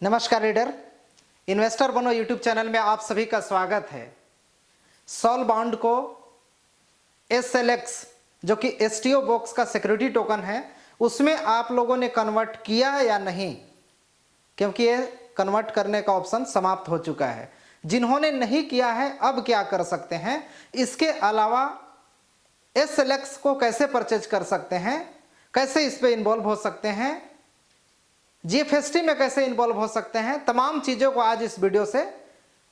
नमस्कार reader, investor बनो YouTube channel में आप सभी का स्वागत है। सॉल बॉन्ड को SLX जो कि STO बॉक्स का सिक्योरिटी टोकन है उसमें आप लोगों ने कन्वर्ट किया या नहीं, क्योंकि ये कन्वर्ट करने का ऑप्शन समाप्त हो चुका है। जिन्होंने नहीं किया है अब क्या कर सकते हैं, इसके अलावा SLX को कैसे परचेज कर सकते हैं, कैसे इस पे इन्वॉल्व हो सकते हैं, GFST में कैसे इन्वॉल्व हो सकते हैं, तमाम चीज़ों को आज इस वीडियो से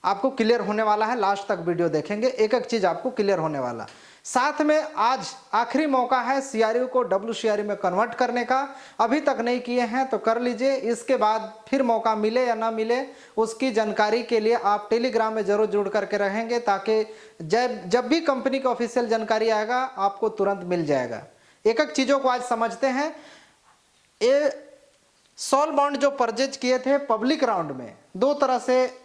आपको क्लियर होने वाला है। लास्ट तक वीडियो देखेंगे, एक एक चीज़ आपको क्लियर होने वाला। साथ में आज आखिरी मौका है CRU को WCRU में कन्वर्ट करने का। अभी तक नहीं किए हैं तो कर लीजिए, इसके बाद फिर मौका मिले या ना मिले उसकी जानकारी के लिए आप टेलीग्राम में जरूर जुड़ करके रहेंगे, ताकि जब भी कंपनी का ऑफिशियल जानकारी आएगा आपको तुरंत मिल जाएगा। एक एक चीज़ों को आज समझते हैं। ये सॉल बॉन्ड जो परचेज किए थे पब्लिक राउंड में दो तरह से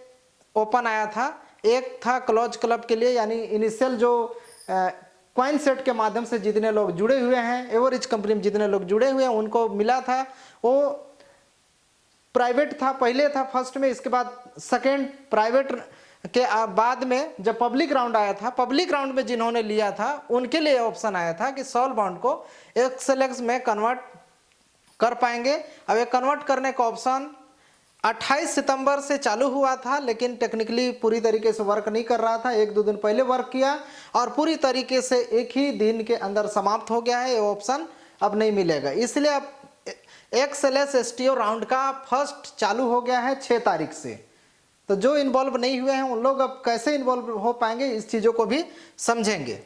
ओपन आया था। एक था क्लोज क्लब के लिए, यानी इनिशियल जो कॉइन सेट के माध्यम से जितने लोग जुड़े हुए हैं, एवरेज कंपनी में जितने लोग जुड़े हुए हैं उनको मिला था। वो प्राइवेट था, पहले था फर्स्ट में, इसके बाद सेकेंड प्राइवेट के बाद में जब पब्लिक राउंड आया था, पब्लिक राउंड में जिन्होंने लिया था उनके लिए ऑप्शन आया था कि सॉल बॉन्ड को SLX में कन्वर्ट कर पाएंगे। अब ये कन्वर्ट करने का ऑप्शन 28 सितंबर से चालू हुआ था, लेकिन टेक्निकली पूरी तरीके से वर्क नहीं कर रहा था। एक दो दिन पहले वर्क किया और पूरी तरीके से एक ही दिन के अंदर समाप्त हो गया है। ये ऑप्शन अब नहीं मिलेगा, इसलिए अब XLS STO राउंड का फर्स्ट चालू हो गया है 6 तारीख से। तो जो इन्वॉल्व नहीं हुए हैं उन लोग अब कैसे इन्वॉल्व हो पाएंगे, इस चीज़ों को भी समझेंगे।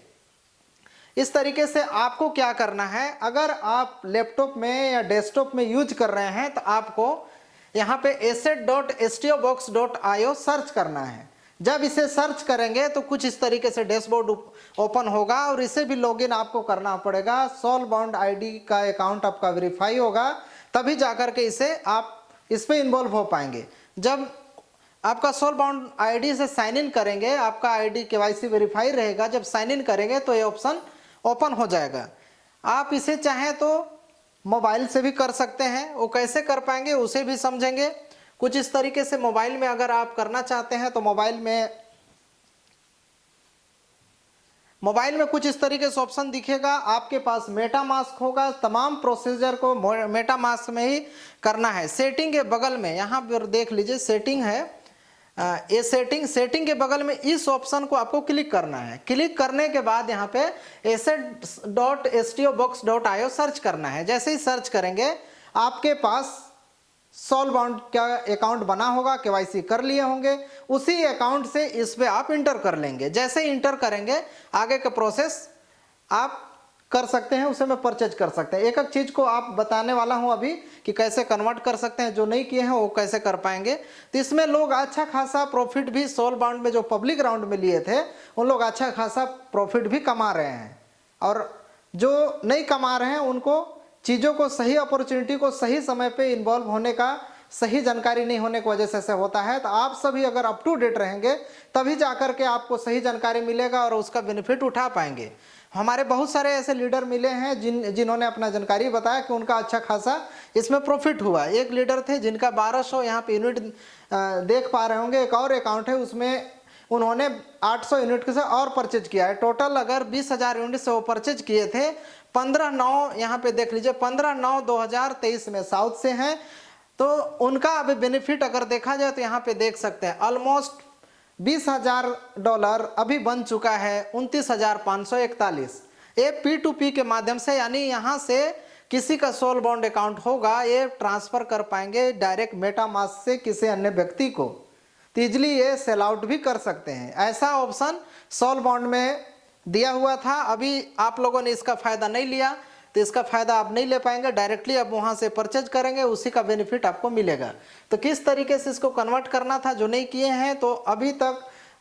इस तरीके से आपको क्या करना है, अगर आप लैपटॉप में या डेस्कटॉप में यूज कर रहे हैं तो आपको यहाँ पे asset.stobox.io सर्च करना है। जब इसे सर्च करेंगे तो कुछ इस तरीके से डैशबोर्ड ओपन होगा और इसे भी लॉगिन आपको करना पड़ेगा। सॉल बॉन्ड ID का अकाउंट आपका वेरीफाई होगा, तभी जाकर के इसे आप इस पे इन्वॉल्व हो पाएंगे। जब आपका सॉल बॉन्ड ID से साइन इन करेंगे, आपका ID KYC वेरीफाई रहेगा, जब साइन इन करेंगे तो ये ऑप्शन ओपन हो जाएगा। आप इसे चाहें तो मोबाइल से भी कर सकते हैं, वो कैसे कर पाएंगे उसे भी समझेंगे। कुछ इस तरीके से मोबाइल में अगर आप करना चाहते हैं तो मोबाइल में कुछ इस तरीके से ऑप्शन दिखेगा। आपके पास मेटामास्क होगा, तमाम प्रोसीजर को मेटामास्क में ही करना है। सेटिंग के बगल में यहाँ पर देख लीजिए सेटिंग है, ये सेटिंग के बगल में इस ऑप्शन को आपको क्लिक करना है। क्लिक करने के बाद यहाँ पे asset.stobox.io सर्च करना है। जैसे ही सर्च करेंगे आपके पास सॉल बॉन्ड का अकाउंट बना होगा, KYC कर लिए होंगे, उसी अकाउंट से इस पे आप इंटर कर लेंगे। जैसे ही इंटर करेंगे आगे का प्रोसेस आप कर सकते हैं, उसे मैं परचेज कर सकते हैं। एक एक चीज़ को आप बताने वाला हूं अभी कि कैसे कन्वर्ट कर सकते हैं। जो नहीं किए हैं वो कैसे कर पाएंगे। तो इसमें लोग अच्छा खासा प्रॉफिट भी सॉल बॉन्ड में जो पब्लिक राउंड में लिए थे उन लोग अच्छा खासा प्रॉफिट भी कमा रहे हैं, और जो नहीं कमा रहे हैं उनको चीज़ों को सही अपॉर्चुनिटी को सही समय पर इन्वॉल्व होने का सही जानकारी नहीं होने की वजह से ऐसे होता है। तो आप सभी अगर अप टू डेट रहेंगे तभी जाकर के आपको सही जानकारी मिलेगा और उसका बेनिफिट उठा पाएंगे। हमारे बहुत सारे ऐसे लीडर मिले हैं जिन्होंने अपना जानकारी बताया कि उनका अच्छा खासा इसमें प्रॉफिट हुआ। एक लीडर थे जिनका 1200 यहाँ पे यूनिट देख पा रहे होंगे। एक और अकाउंट है उसमें उन्होंने 800 यूनिट से और परचेज किया है। टोटल अगर 20,000 यूनिट से वो परचेज किए थे। 15/9 यहाँ पे देख लीजिए, 15/9/2023 में साउथ से हैं। तो उनका अभी बेनिफिट अगर देखा जाए तो यहाँ पे देख सकते हैं ऑलमोस्ट $20,000 अभी बन चुका है 29,541। ये P2P के माध्यम से, यानी यहाँ से किसी का सॉल बॉन्ड अकाउंट होगा ये ट्रांसफर कर पाएंगे डायरेक्ट मेटामास्क से किसी अन्य व्यक्ति को। तो इजली ये सेल आउट भी कर सकते हैं। ऐसा ऑप्शन सॉल बॉन्ड में दिया हुआ था। अभी आप लोगों ने इसका फायदा नहीं लिया तो इसका फायदा आप नहीं ले पाएंगे। डायरेक्टली आप वहां से परचेज करेंगे, उसी का बेनिफिट आपको मिलेगा। तो किस तरीके से इसको कन्वर्ट करना था, जो नहीं किए हैं तो अभी तक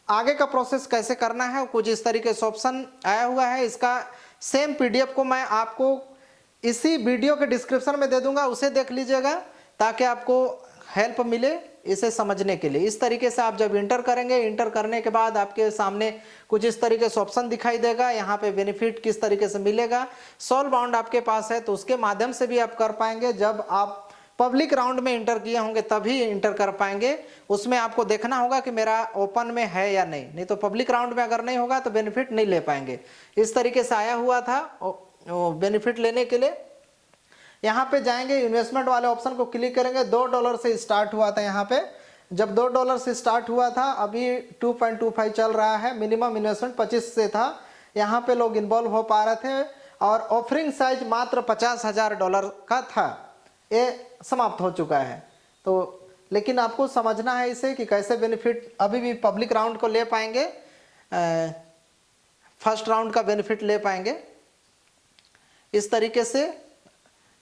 आगे का प्रोसेस कैसे करना है कुछ इस तरीके से ऑप्शन आया हुआ है। इसका सेम PDF को मैं आपको इसी वीडियो के डिस्क्रिप्शन में दे दूंगा, उसे देख लीजिएगा ताकि आपको हेल्प मिले इसे समझने के लिए। इस तरीके से आप जब इंटर करेंगे, इंटर करने के बाद आपके सामने कुछ इस तरीके से ऑप्शन दिखाई देगा। यहाँ पे बेनिफिट किस तरीके से मिलेगा, सॉल बॉन्ड आपके पास है तो उसके माध्यम से भी आप कर पाएंगे। जब आप पब्लिक राउंड में इंटर किए होंगे तभी इंटर कर पाएंगे। उसमें आपको देखना होगा कि मेरा ओपन में है या नहीं, नहीं तो पब्लिक राउंड में अगर नहीं होगा तो बेनिफिट नहीं ले पाएंगे। इस तरीके से आया हुआ था बेनिफिट लेने के लिए। यहाँ पे जाएंगे, इन्वेस्टमेंट वाले ऑप्शन को क्लिक करेंगे। $2 से स्टार्ट हुआ था यहाँ पे, जब $2 से स्टार्ट हुआ था, अभी 2.25 चल रहा है। मिनिमम इन्वेस्टमेंट 25 से था, यहाँ पे लोग इन्वॉल्व हो पा रहे थे और ऑफरिंग साइज मात्र $50,000 का था। ये समाप्त हो चुका है। तो लेकिन आपको समझना है इसे कि कैसे बेनिफिट अभी भी पब्लिक राउंड को ले पाएंगे, फर्स्ट राउंड का बेनिफिट ले पाएंगे। इस तरीके से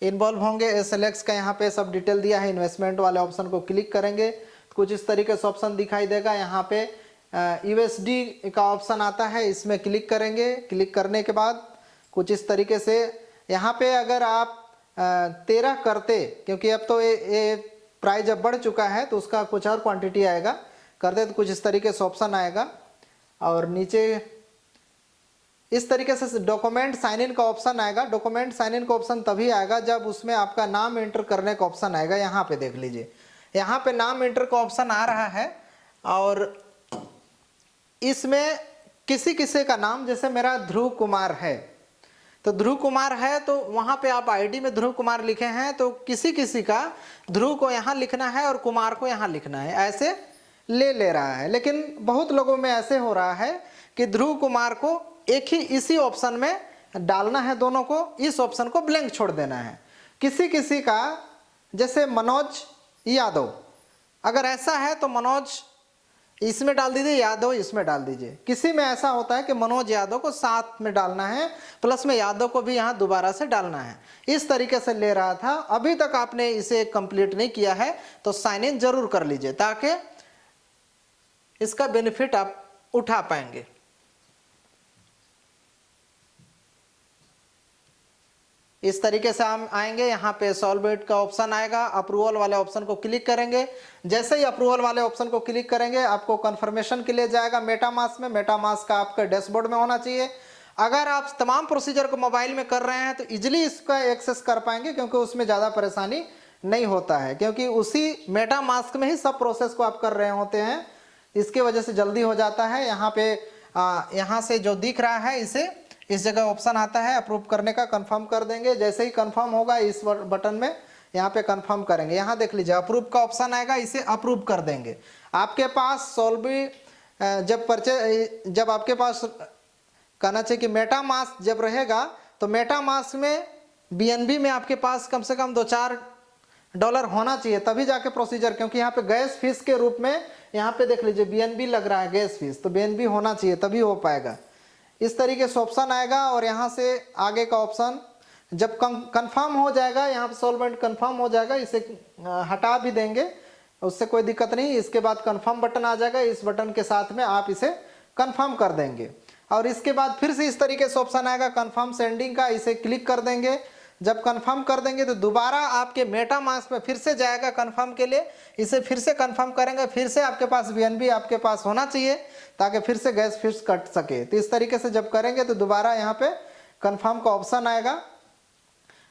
इन्वॉल्व होंगे। SLX का यहाँ पे सब डिटेल दिया है। इन्वेस्टमेंट वाले ऑप्शन को क्लिक करेंगे, कुछ इस तरीके से ऑप्शन दिखाई देगा। यहाँ पे USD का ऑप्शन आता है, इसमें क्लिक करेंगे। क्लिक करने के बाद कुछ इस तरीके से यहाँ पे अगर आप 13 करते, क्योंकि अब तो ये प्राइस अब बढ़ चुका है तो उसका कुछ और क्वांटिटी आएगा, करते तो कुछ इस तरीके से ऑप्शन आएगा। और नीचे इस तरीके से डॉक्यूमेंट साइन इन का ऑप्शन आएगा। डॉक्यूमेंट साइन इन का ऑप्शन तभी आएगा जब उसमें आपका नाम एंटर करने का ऑप्शन आएगा। यहाँ पे देख लीजिए, यहाँ पे नाम एंटर का ऑप्शन आ रहा है और इसमें किसी किसी का नाम, जैसे मेरा ध्रुव कुमार है, तो ध्रुव कुमार है तो वहाँ पे आप आईडी में ध्रुव कुमार लिखे हैं, तो किसी किसी का ध्रुव को यहाँ लिखना है और कुमार को यहाँ लिखना है, ऐसे ले रहा है। लेकिन बहुत लोगों में ऐसे हो रहा है कि ध्रुव कुमार को एक ही इसी ऑप्शन में डालना है, दोनों को, इस ऑप्शन को ब्लैंक छोड़ देना है। किसी किसी का जैसे मनोज यादव, अगर ऐसा है तो मनोज इसमें डाल दीजिए, यादव इसमें डाल दीजिए। किसी में ऐसा होता है कि मनोज यादव को साथ में डालना है, प्लस में यादव को भी यहाँ दोबारा से डालना है। इस तरीके से ले रहा था। अभी तक आपने इसे कंप्लीट नहीं किया है तो साइन इन जरूर कर लीजिए ताकि इसका बेनिफिट आप उठा पाएंगे। इस तरीके से हम आएंगे, यहाँ पे सॉल्वेट का ऑप्शन आएगा, अप्रूवल वाले ऑप्शन को क्लिक करेंगे। जैसे ही अप्रूवल वाले ऑप्शन को क्लिक करेंगे आपको कंफर्मेशन के लिए जाएगा मेटामास्क में। मेटामास्क का आपके डैशबोर्ड में होना चाहिए। अगर आप तमाम प्रोसीजर को मोबाइल में कर रहे हैं तो इजिली इसका एक्सेस कर पाएंगे, क्योंकि उसमें ज़्यादा परेशानी नहीं होता है, क्योंकि उसी मेटामास्क में ही सब प्रोसेस को आप कर रहे होते हैं। इसकी वजह से जल्दी हो जाता है। यहाँ पे यहाँ से जो दिख रहा है इसे इस जगह ऑप्शन आता है अप्रूव करने का, कंफर्म कर देंगे। जैसे ही कंफर्म होगा इस बटन में यहाँ पे कंफर्म करेंगे। यहाँ देख लीजिए अप्रूव का ऑप्शन आएगा, इसे अप्रूव कर देंगे। आपके पास सॉल्वी जब आपके पास कहना चाहिए कि मेटामास्क जब रहेगा तो मेटामास्क में BNB में आपके पास कम से कम $2-4 होना चाहिए, तभी जाके प्रोसीजर, क्योंकि यहाँ पे गैस फीस के रूप में यहाँ पे देख लीजिए BNB लग रहा है, गैस फीस, तो BNB होना चाहिए तभी हो पाएगा। इस तरीके से ऑप्शन आएगा और यहाँ से आगे का ऑप्शन जब कंफर्म हो जाएगा, यहाँ पे सॉल्वेंट कंफर्म हो जाएगा, इसे हटा भी देंगे, उससे कोई दिक्कत नहीं। इसके बाद कंफर्म बटन आ जाएगा, इस बटन के साथ में आप इसे कंफर्म कर देंगे। और इसके बाद फिर से इस तरीके से ऑप्शन आएगा कंफर्म सेंडिंग का, इसे क्लिक कर देंगे। जब कंफर्म कर देंगे तो दोबारा आपके मेटामास्क में फिर से जाएगा कंफर्म के लिए, इसे फिर से कंफर्म करेंगे। फिर से आपके पास BNB आपके पास होना चाहिए ताकि फिर से गैस फीस कट सके। तो इस तरीके से जब करेंगे तो दोबारा यहाँ पे कंफर्म का ऑप्शन आएगा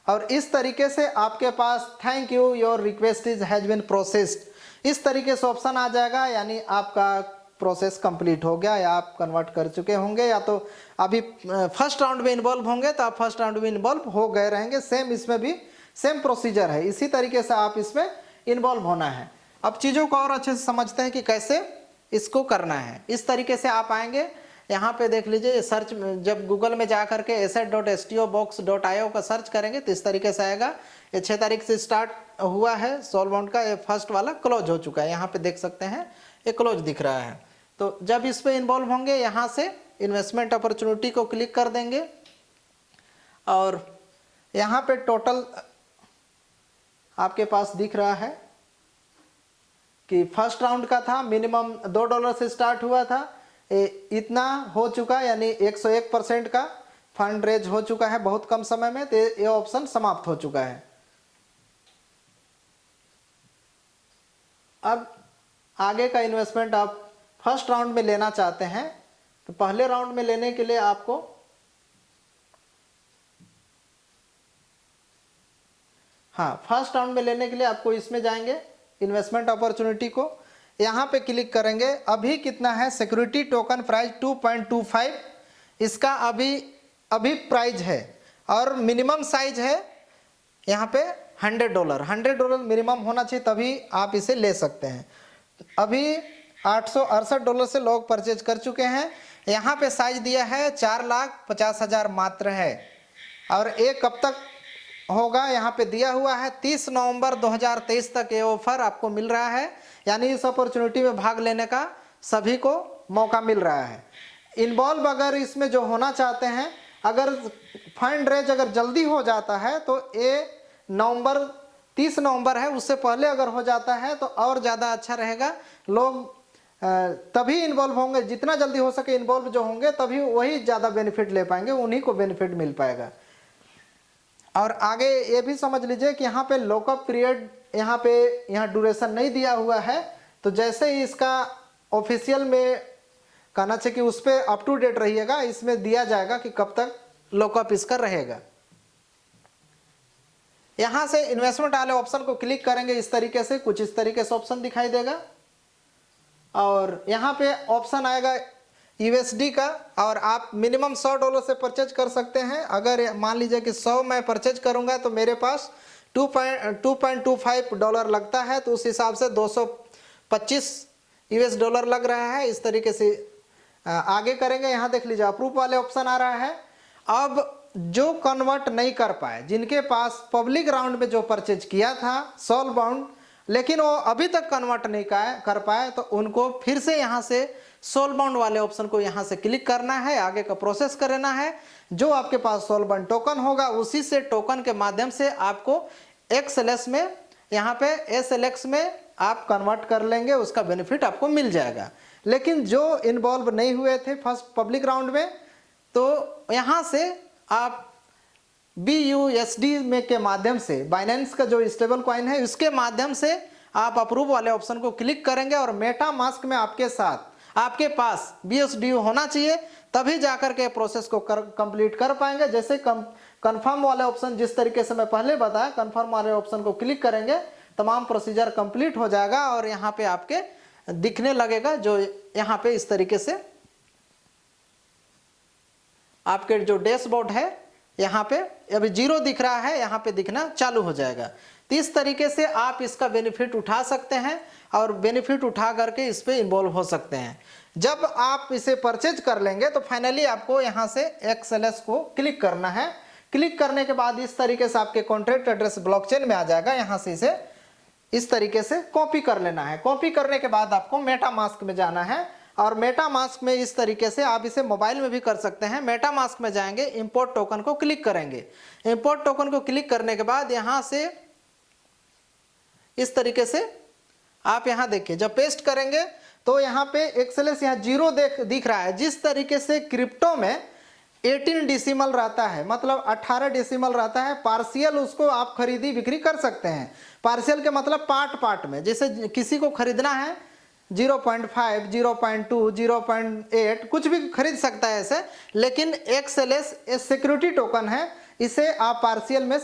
और इस तरीके से आपके पास thank you your request is has been processed, इस तरीके से ऑप्शन आ जाएगा। यानी आपका प्रोसेस कंप्लीट हो गया, या आप कन्वर्ट कर चुके होंगे, या तो अभी फर्स्ट राउंड में इन्वॉल्व होंगे तो आप फर्स्ट राउंड में इन्वॉल्व हो गए रहेंगे। सेम इसमें भी सेम प्रोसीजर है, इसी तरीके से आप इसमें इन्वॉल्व होना है। अब चीज़ों को और अच्छे से समझते हैं कि कैसे इसको करना है। इस तरीके से आप आएंगे, यहाँ पे देख लीजिए सर्च, जब गूगल में जा करके asset.stobox.io का सर्च करेंगे तो इस तरीके से आएगा। ये 6 तारीख से स्टार्ट हुआ है सॉल्वेंट का, ये फर्स्ट वाला क्लोज हो चुका है, यहाँ पे देख सकते हैं ये क्लोज दिख रहा है। तो जब इस पे इन्वॉल्व होंगे यहाँ से इन्वेस्टमेंट अपॉर्चुनिटी को क्लिक कर देंगे और यहाँ पे टोटल आपके पास दिख रहा है कि फर्स्ट राउंड का था, मिनिमम $2 से स्टार्ट हुआ था, इतना हो चुका, यानी 101% का फंड रेज हो चुका है बहुत कम समय में। तो ये ऑप्शन समाप्त हो चुका है। अब आगे का इन्वेस्टमेंट आप फर्स्ट राउंड में लेना चाहते हैं तो पहले राउंड में लेने के लिए आपको हाँ, फर्स्ट राउंड में लेने के लिए आपको इसमें जाएंगे, इन्वेस्टमेंट अपॉर्चुनिटी को यहाँ पे क्लिक करेंगे। अभी कितना है सिक्योरिटी टोकन प्राइस 2.25 इसका अभी प्राइस है, और मिनिमम साइज है यहाँ पे $100 मिनिमम होना चाहिए, तभी आप इसे ले सकते हैं। अभी $868 से लोग परचेज कर चुके हैं। यहाँ पे साइज दिया है 4,50,000 मात्र है, और ये कब तक होगा यहाँ पे दिया हुआ है 30 नवंबर 2023 तक ये ऑफर आपको मिल रहा है, यानी इस अपॉर्चुनिटी में भाग लेने का सभी को मौका मिल रहा है। इन्वॉल्व अगर इसमें जो होना चाहते हैं, अगर फंड रेज अगर जल्दी हो जाता है तो ये 30 नवंबर है, उससे पहले अगर हो जाता है तो और ज़्यादा अच्छा रहेगा। लोग तभी इन्वॉल्व होंगे, जितना जल्दी हो सके इन्वॉल्व जो होंगे तभी वही ज़्यादा बेनिफिट ले पाएंगे, उन्हीं को बेनिफिट मिल पाएगा। और आगे ये भी समझ लीजिए कि यहाँ पे लॉकअप पीरियड यहाँ ड्यूरेशन नहीं दिया हुआ है, तो जैसे ही इसका ऑफिशियल में कहना चाहिए कि उस पर अप टू डेट रहिएगा, इसमें दिया जाएगा कि कब तक लॉकअप इसका रहेगा। यहाँ से इन्वेस्टमेंट वाले ऑप्शन को क्लिक करेंगे, इस तरीके से कुछ इस तरीके से ऑप्शन दिखाई देगा, और यहाँ पे ऑप्शन आएगा USD का, और आप मिनिमम $100 से परचेज कर सकते हैं। अगर मान लीजिए कि 100 मैं परचेज करूंगा तो मेरे पास $2.25 लगता है, तो उस हिसाब से $225 लग रहा है। इस तरीके से आगे करेंगे। यहाँ देख लीजिए अप्रूव वाले ऑप्शन आ रहा है। अब जो कन्वर्ट नहीं कर पाए, जिनके पास पब्लिक राउंड में जो परचेज किया था सोल बाउंड, लेकिन वो अभी तक कन्वर्ट नहीं कर पाए, तो उनको फिर से यहाँ से सोल बाउंड वाले ऑप्शन को यहाँ से क्लिक करना है, आगे का प्रोसेस करना है। जो आपके पास सोल बाउंड टोकन होगा उसी से टोकन के माध्यम से आपको XLS में, यहाँ पे SLX में आप कन्वर्ट कर लेंगे, उसका बेनिफिट आपको मिल जाएगा। लेकिन जो इन्वॉल्व नहीं हुए थे फर्स्ट पब्लिक राउंड में, तो यहाँ से आप BUSD में के माध्यम से, बाइनेंस का जो स्टेबल कॉइन है उसके माध्यम से आप अप्रूव वाले ऑप्शन को क्लिक करेंगे, और मेटा मास्क में आपके पास BUSD होना चाहिए, तभी जाकर के प्रोसेस को कंप्लीट कर पाएंगे। जैसे कंफर्म वाले ऑप्शन, जिस तरीके से मैं पहले बताया, कंफर्म वाले ऑप्शन को क्लिक करेंगे, तमाम प्रोसीजर कंप्लीट हो जाएगा, और यहाँ पे आपके दिखने लगेगा जो यहाँ पे इस तरीके से आपके जो डैशबोर्ड है, यहाँ पे अभी 0 दिख रहा है, यहाँ पे दिखना चालू हो जाएगा। तो इस तरीके से आप इसका बेनिफिट उठा सकते हैं, और बेनिफिट उठा करके इस पे इन्वॉल्व हो सकते हैं। जब आप इसे परचेज कर लेंगे तो फाइनली आपको यहाँ से XLS को क्लिक करना है। क्लिक करने के बाद इस तरीके से आपके कॉन्ट्रैक्ट एड्रेस ब्लॉकचेन में आ जाएगा। यहाँ से इसे इस तरीके से कॉपी कर लेना है। कॉपी करने के बाद आपको मेटा मास्क में जाना है, और मेटा मास्क में इस तरीके से आप इसे मोबाइल में भी कर सकते हैं। मेटा मास्क में जाएंगे, इंपोर्ट टोकन को क्लिक करेंगे। इंपोर्ट टोकन को क्लिक करने के बाद यहाँ से इस तरीके से आप यहाँ देखिए, जब पेस्ट करेंगे तो यहाँ पे XLS यहाँ 0 दिख रहा है। जिस तरीके से क्रिप्टो में 18 डेसिमल रहता है, मतलब 18 डेसिमल रहता है, पार्शियल उसको आप खरीदी बिक्री कर सकते हैं। पार्शियल के मतलब पार्ट में, जैसे किसी को खरीदना है 0.5, 0.2, 0.8 कुछ भी खरीद सकता है ऐसे। लेकिन XLS सिक्योरिटी टोकन है, इसे आप पार्शियल में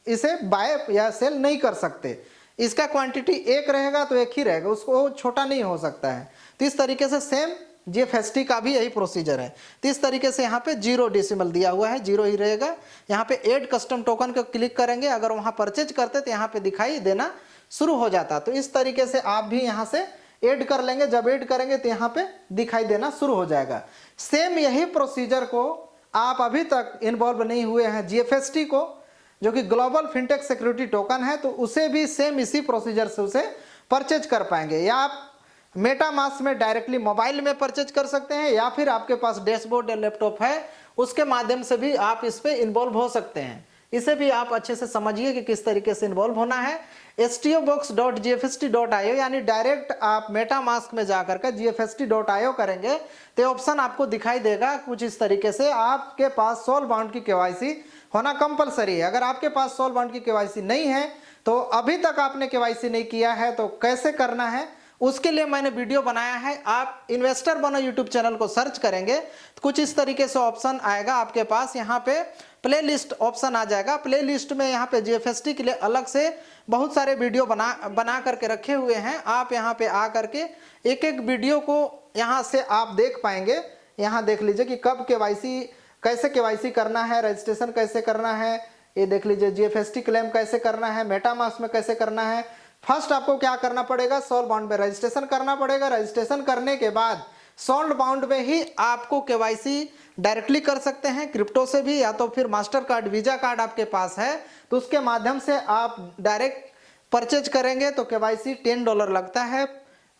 इसे बाय या सेल नहीं कर सकते। इसका क्वांटिटी 1 रहेगा तो 1 ही रहेगा, उसको छोटा नहीं हो सकता है। तो इस तरीके से सेम GFST का भी यही प्रोसीजर है। तो इस तरीके से यहाँ पे 0 डेसिमल दिया हुआ है, 0 ही रहेगा। यहाँ पे ऐड कस्टम टोकन को क्लिक करेंगे, अगर वहाँ परचेज करते तो यहाँ पे दिखाई देना शुरू हो जाता। तो इस तरीके से आप भी यहाँ से ऐड कर लेंगे। जब ऐड करेंगे तो यहाँ पे दिखाई देना शुरू हो जाएगा। सेम यही प्रोसीजर को आप अभी तक इन्वॉल्व नहीं हुए हैं GFST को, जो कि ग्लोबल फिनटेक सिक्योरिटी टोकन है, तो उसे भी सेम इसी प्रोसीजर से उसे परचेज कर पाएंगे। या आप मेटा मास्क में डायरेक्टली मोबाइल में परचेज कर सकते हैं, या फिर आपके पास डैशबोर्ड या लैपटॉप है उसके माध्यम से भी आप इस पे इन्वॉल्व हो सकते हैं। इसे भी आप अच्छे से समझिए कि किस तरीके से इन्वॉल्व होना है। stobox.gfst.io यानी डायरेक्ट आप मेटा मास्क में जाकर के gfst.io करेंगे तो ऑप्शन आपको दिखाई देगा कुछ इस तरीके से। आपके पास सोल बाउंड की KYC होना कंपलसरी है। अगर आपके पास सोल बाउंड की KYC नहीं है, तो अभी तक आपने KYC नहीं किया है, तो कैसे करना है उसके लिए मैंने वीडियो बनाया है। आप इन्वेस्टर बनो यूट्यूब चैनल को सर्च करेंगे तो कुछ इस तरीके से ऑप्शन आएगा आपके पास, यहाँ पे प्ले लिस्ट ऑप्शन आ जाएगा। प्ले लिस्ट में यहाँ पे जीएफएसटी के लिए अलग से बहुत सारे वीडियो बना करके रखे हुए हैं। आप यहाँ पे आ करके एक एक वीडियो को यहाँ से आप देख पाएंगे। यहाँ देख लीजिए कि कब केवाईसी, कैसे केवाईसी करना है, रजिस्ट्रेशन कैसे करना है, ये देख लीजिए जीएफएसटी क्लेम कैसे करना है, मेटामास्क में कैसे करना है। फर्स्ट आपको क्या करना पड़ेगा, सोल बाउंड में रजिस्ट्रेशन करना पड़ेगा। रजिस्ट्रेशन करने के बाद सोल्ड बाउंड में ही आपको केवाईसी डायरेक्टली कर सकते हैं क्रिप्टो से भी, या तो फिर मास्टर कार्ड, वीजा कार्ड आपके पास है तो उसके माध्यम से आप डायरेक्ट परचेज करेंगे तो केवाईसी $10 लगता है।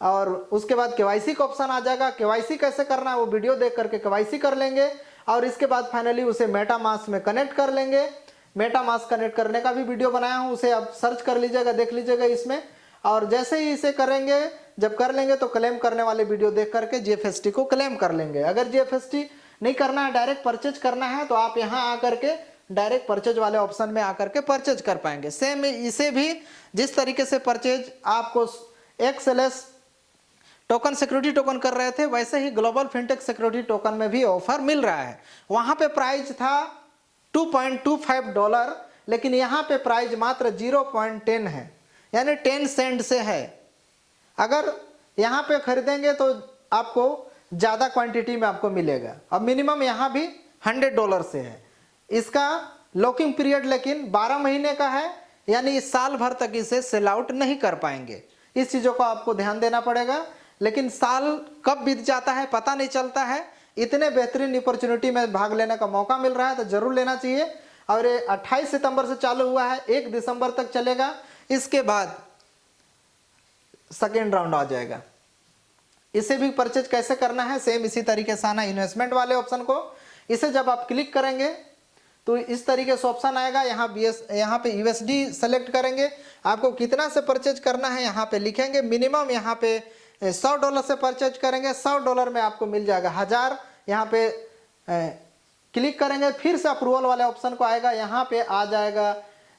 और उसके बाद केवाईसी का ऑप्शन आ जाएगा। केवाईसी कैसे करना है वो वीडियो देख करके केवाईसी कर लेंगे और इसके बाद फाइनली उसे मेटामास्क में कनेक्ट कर लेंगे। मेटामास्क कनेक्ट करने का भी वीडियो बनाया हूँ, उसे आप सर्च कर लीजिएगा, देख लीजिएगा इसमें। और जैसे ही इसे करेंगे, जब कर लेंगे तो क्लेम करने वाले वीडियो देख करके जीएफएसटी को क्लेम कर लेंगे। अगर जीएफएसटी नहीं करना है, डायरेक्ट परचेज करना है तो आप यहाँ आकर के डायरेक्ट परचेज वाले ऑप्शन में आकर के परचेज कर पाएंगे। सेम इसे भी जिस तरीके से परचेज आपको XLS टोकन सिक्योरिटी टोकन कर रहे थे, वैसे ही ग्लोबल फिनटेक सिक्योरिटी टोकन में भी ऑफर मिल रहा है। वहां पे प्राइस था $2.25, लेकिन यहाँ पे प्राइस मात्र 0.10 है, यानी 10 सेंट से है। अगर यहाँ पे खरीदेंगे तो आपको ज़्यादा क्वांटिटी में आपको मिलेगा। अब मिनिमम यहाँ भी $100 से है। इसका लॉकिंग पीरियड लेकिन 12 महीने का है, यानी इस साल भर तक इसे सेल आउट नहीं कर पाएंगे। इस चीज़ों को आपको ध्यान देना पड़ेगा। लेकिन साल कब बीत जाता है पता नहीं चलता है। इतने बेहतरीन अपॉर्चुनिटी में भाग लेने का मौका मिल रहा है तो जरूर लेना चाहिए। और ये 28 सितंबर से चालू हुआ है, 1 दिसंबर तक चलेगा। इसके बाद सेकेंड राउंड आ जाएगा। इसे भी परचेज कैसे करना है, सेम इसी तरीके से आना इन्वेस्टमेंट वाले ऑप्शन को। इसे जब आप क्लिक करेंगे तो इस तरीके से ऑप्शन आएगा। यहाँ पे USD सेलेक्ट करेंगे, आपको कितना से परचेज करना है यहाँ पे लिखेंगे। मिनिमम यहाँ पे $100 से परचेज करेंगे, $100 में आपको मिल जाएगा 1000। यहाँ पे क्लिक करेंगे, फिर से अप्रूवल वाले ऑप्शन को आएगा। यहाँ पे आ जाएगा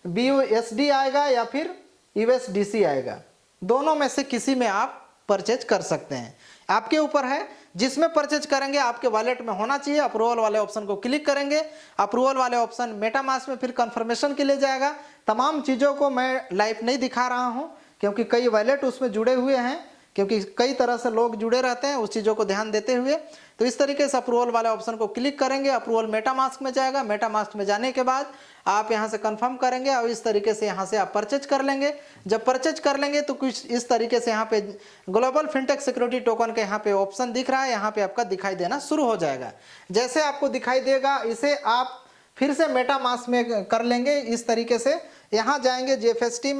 BUSD आएगा या फिर USDC आएगा। दोनों में से किसी में आप परचेज कर सकते हैं, आपके ऊपर है। जिसमें परचेज करेंगे आपके वॉलेट में होना चाहिए। अप्रूवल वाले ऑप्शन को क्लिक करेंगे, अप्रूवल वाले ऑप्शन मेटामास्क में फिर कंफर्मेशन के लिए जाएगा। तमाम चीज़ों को मैं लाइव नहीं दिखा रहा हूं क्योंकि कई वॉलेट उसमें जुड़े हुए हैं, क्योंकि कई तरह से लोग जुड़े रहते हैं, उस चीज़ों को ध्यान देते हुए। तो इस तरीके से अप्रूवल वाले ऑप्शन को क्लिक करेंगे, अप्रूवल मेटामास्क में जाएगा। मेटामास्क में जाने के बाद आप यहां से कंफर्म करेंगे और इस तरीके से यहां से आप परचेज कर लेंगे। जब परचेज कर लेंगे तो कुछ इस तरीके से यहाँ पे ग्लोबल फिनटेक सिक्योरिटी टोकन के यहाँ पे ऑप्शन दिख रहा है, यहाँ पे आपका दिखाई देना शुरू हो जाएगा। जैसे आपको दिखाई देगा इसे आप फिर से मेटामास्क में कर लेंगे। इस तरीके से यहाँ जाएंगे जीएफएसटी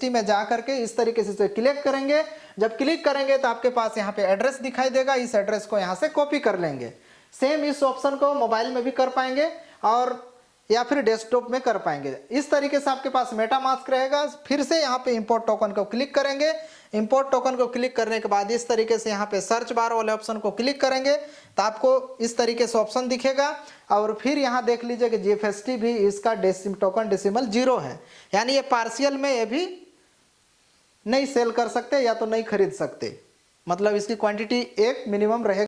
में जा करके इस तरीके से क्लिक करेंगे। जब क्लिक करेंगे तो आपके पास यहाँ पे एड्रेस दिखाई देगा, इस एड्रेस को यहाँ से कॉपी कर लेंगे। सेम इस ऑप्शन को मोबाइल में भी कर पाएंगे और या फिर डेस्कटॉप में कर पाएंगे। इस तरीके से आपके पास मेटामास्क रहेगा। फिर से यहाँ पे इंपोर्ट टोकन को क्लिक करेंगे। इंपोर्ट टोकन को क्लिक करने के बाद इस तरीके से यहाँ पे सर्च बार वाले ऑप्शन को क्लिक करेंगे तो आपको इस तरीके से ऑप्शन दिखेगा। और फिर यहाँ देख लीजिए कि जीएफएसटी भी इसका टोकन डेसिमल 0 है, यानी ये पार्शियल में ये भी नहीं सेल कर सकते या तो नहीं खरीद सकते। मतलब इसकी क्वांटिटी एक मिनिमम रहेगा।